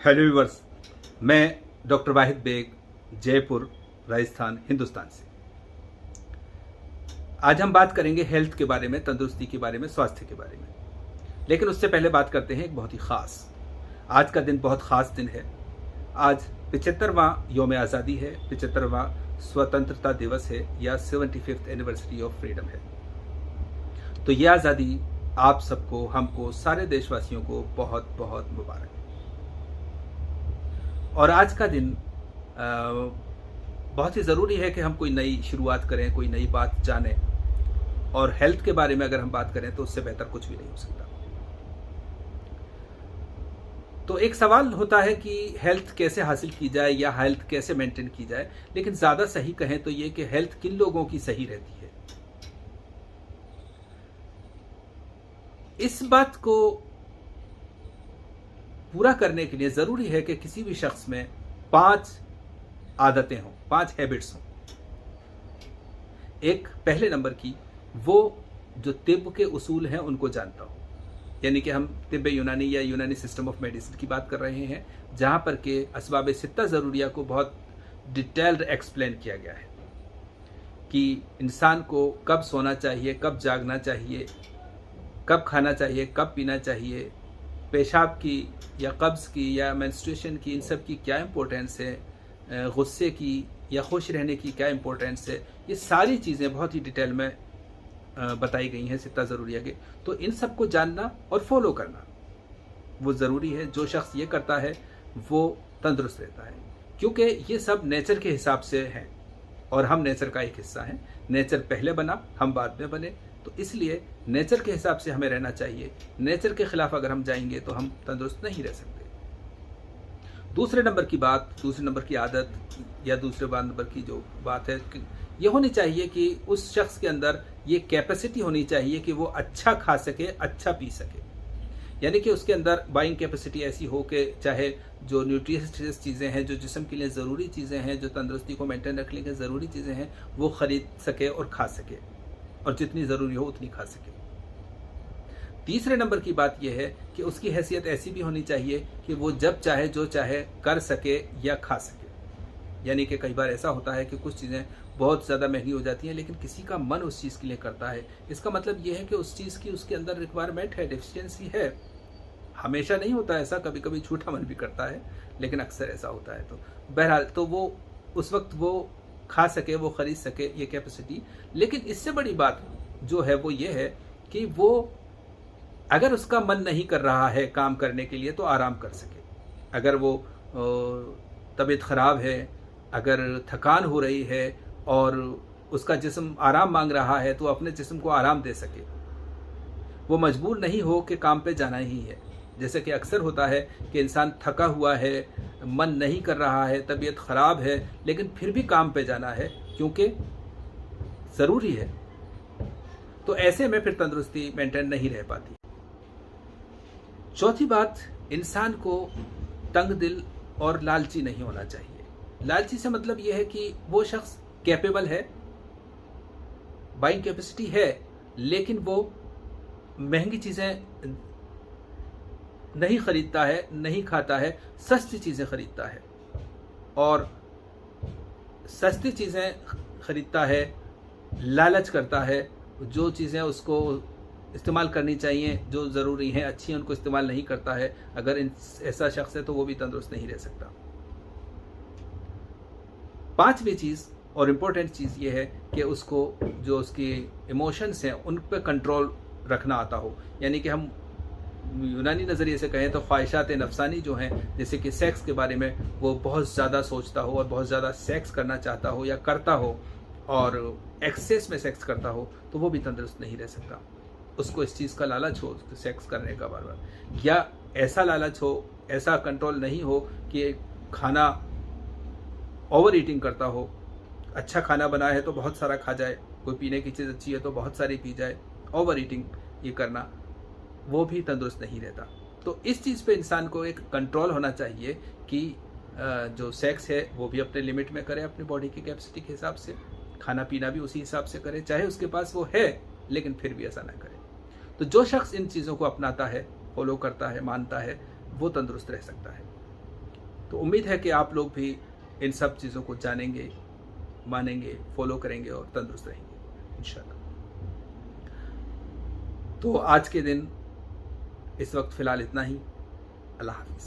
Hello viewers, मैं doctor वाहिद bag, Jaipur, Rajasthan, Hindustan से। आज हम बात करेंगे हेल्थ के बारे में, तंदुरुस्ती के बारे में, स्वास्थ्य के बारे में। लेकिन उससे पहले बात करते हैं एक बहुत ही ख़ास। आज का दिन बहुत ख़ास दिन है। आज 75वां यौम आज़ादी है, 75वां स्वतंत्रता दिवस है या 75th एनिवर्सरी ऑफ फ्रीडम है। तो ये आज़ादी आप सबको, हमको, सारे देशवासियों को बहुत बहुत मुबारक। और आज का दिन बहुत ही ज़रूरी है कि हम कोई नई शुरुआत करें, कोई नई बात जानें। और हेल्थ के बारे में अगर हम बात करें तो उससे बेहतर कुछ भी नहीं हो सकता। तो एक सवाल होता है कि हेल्थ कैसे हासिल की जाए या हेल्थ कैसे मेंटेन की जाए। लेकिन ज़्यादा सही कहें तो ये कि हेल्थ किन लोगों की सही रहती है। इस बात को पूरा करने के लिए ज़रूरी है कि किसी भी शख्स में 5 आदतें हों, 5 हैबिट्स हों। एक पहले नंबर की, वो जो तिब्ब के उसूल हैं उनको जानता हो। यानी कि हम तिब्ब यूनानी या यूनानी सिस्टम ऑफ मेडिसिन की बात कर रहे हैं, जहाँ पर के असबाब सित्ता ज़रूरिया को बहुत डिटेल्ड एक्सप्लेन किया गया है कि इंसान को कब सोना चाहिए, कब जागना चाहिए, कब खाना चाहिए, कब पीना चाहिए, पेशाब की या कब्ज़ की या मेंस्ट्रुएशन की, इन सब की क्या इम्पोर्टेंस है, गुस्से की या खुश रहने की क्या इम्पोर्टेंस है। ये सारी चीज़ें बहुत ही डिटेल में बताई गई हैं सित्ता ज़रूरिया के। तो इन सब को जानना और फॉलो करना वो ज़रूरी है। जो शख्स ये करता है वो तंदुरुस्त रहता है, क्योंकि ये सब नेचर के हिसाब से हैं और हम नेचर का एक हिस्सा हैं। नेचर पहले बना, हम बाद में बने। तो इसलिए नेचर के हिसाब से हमें रहना चाहिए। नेचर के ख़िलाफ़ अगर हम जाएंगे तो हम तंदुरुस्त नहीं रह सकते। दूसरे नंबर की बात, दूसरे नंबर की आदत या दूसरे नंबर की जो बात है, ये होनी चाहिए कि उस शख्स के अंदर ये कैपेसिटी होनी चाहिए कि वो अच्छा खा सके, अच्छा पी सके। यानी कि उसके अंदर बाइंग कैपेसिटी ऐसी हो कि चाहे जो न्यूट्रिशियस चीज़ें हैं, जो जिस्म के लिए ज़रूरी चीज़ें हैं, जो तंदुरुस्ती को मेंटेन रखने के ज़रूरी चीज़ें हैं, वो ख़रीद सके और खा सके, और जितनी ज़रूरी हो उतनी खा सके। तीसरे नंबर की बात यह है कि उसकी हैसियत ऐसी भी होनी चाहिए कि वो जब चाहे जो चाहे कर सके या खा सके। यानी कि कई बार ऐसा होता है कि कुछ चीज़ें बहुत ज़्यादा महंगी हो जाती हैं, लेकिन किसी का मन उस चीज़ के लिए करता है। इसका मतलब ये है कि उस चीज़ की उसके अंदर रिक्वायरमेंट है, डेफिशिएंसी है। हमेशा नहीं होता ऐसा, कभी कभी झूठा मन भी करता है, लेकिन अक्सर ऐसा होता है। तो बहरहाल तो वो उस वक्त वो खा सके, वो ख़रीद सके, ये कैपेसिटी। लेकिन इससे बड़ी बात जो है वो ये है कि वो अगर उसका मन नहीं कर रहा है काम करने के लिए तो आराम कर सके। अगर वो तबीयत ख़राब है, अगर थकान हो रही है और उसका जिस्म आराम मांग रहा है, तो अपने जिस्म को आराम दे सके। वो मजबूर नहीं हो कि काम पे जाना ही है। जैसे कि अक्सर होता है कि इंसान थका हुआ है, मन नहीं कर रहा है, तबीयत ख़राब है, लेकिन फिर भी काम पे जाना है क्योंकि ज़रूरी है। तो ऐसे में फिर तंदुरुस्ती मेंटेन नहीं रह पाती। चौथी बात, इंसान को तंग दिल और लालची नहीं होना चाहिए। लालची से मतलब यह है कि वो शख्स कैपेबल है, बाइंग कैपेसिटी है, लेकिन वो महंगी चीज़ें नहीं खरीदता है, नहीं खाता है, सस्ती चीज़ें खरीदता है। और सस्ती चीज़ें खरीदता है, लालच करता है। जो चीज़ें उसको इस्तेमाल करनी चाहिए, जो ज़रूरी हैं, अच्छी हैं, उनको इस्तेमाल नहीं करता है। अगर ऐसा शख्स है तो वो भी तंदुरुस्त नहीं रह सकता। पांचवी चीज़ और इम्पोर्टेंट चीज़ ये है कि उसको जो उसकी इमोशंस हैं उन पर कंट्रोल रखना आता हो। यानी कि हम यूनानी नज़रिए से कहें तो ख्वाहिशात नफसानी जो हैं, जैसे कि सेक्स के बारे में वो बहुत ज़्यादा सोचता हो और बहुत ज़्यादा सेक्स करना चाहता हो या करता हो और एक्सेस में सेक्स करता हो, तो वो भी तंदुरुस्त नहीं रह सकता। उसको इस चीज़ का लालच हो, सेक्स करने का बार बार, या ऐसा लालच हो, ऐसा कंट्रोल नहीं हो कि खाना ओवर ईटिंग करता हो। अच्छा खाना बना है तो बहुत सारा खा जाए, कोई पीने की चीज़ अच्छी है तो बहुत सारी पी जाए। ओवर ईटिंग ये करना, वो भी तंदुरुस्त नहीं रहता। तो इस चीज़ पे इंसान को एक कंट्रोल होना चाहिए कि जो सेक्स है वो भी अपने लिमिट में करे, अपनी बॉडी की कैपेसिटी के हिसाब से। खाना पीना भी उसी हिसाब से करे, चाहे उसके पास वो है, लेकिन फिर भी ऐसा ना करे। तो जो शख्स इन चीज़ों को अपनाता है, फॉलो करता है, मानता है, वो तंदुरुस्त रह सकता है। तो उम्मीद है कि आप लोग भी इन सब चीज़ों को जानेंगे, मानेंगे, फॉलो करेंगे और तंदुरुस्त रहेंगे इंशाल्लाह। तो आज के दिन इस वक्त फ़िलहाल इतना ही। अल्लाह हाफ़िज़।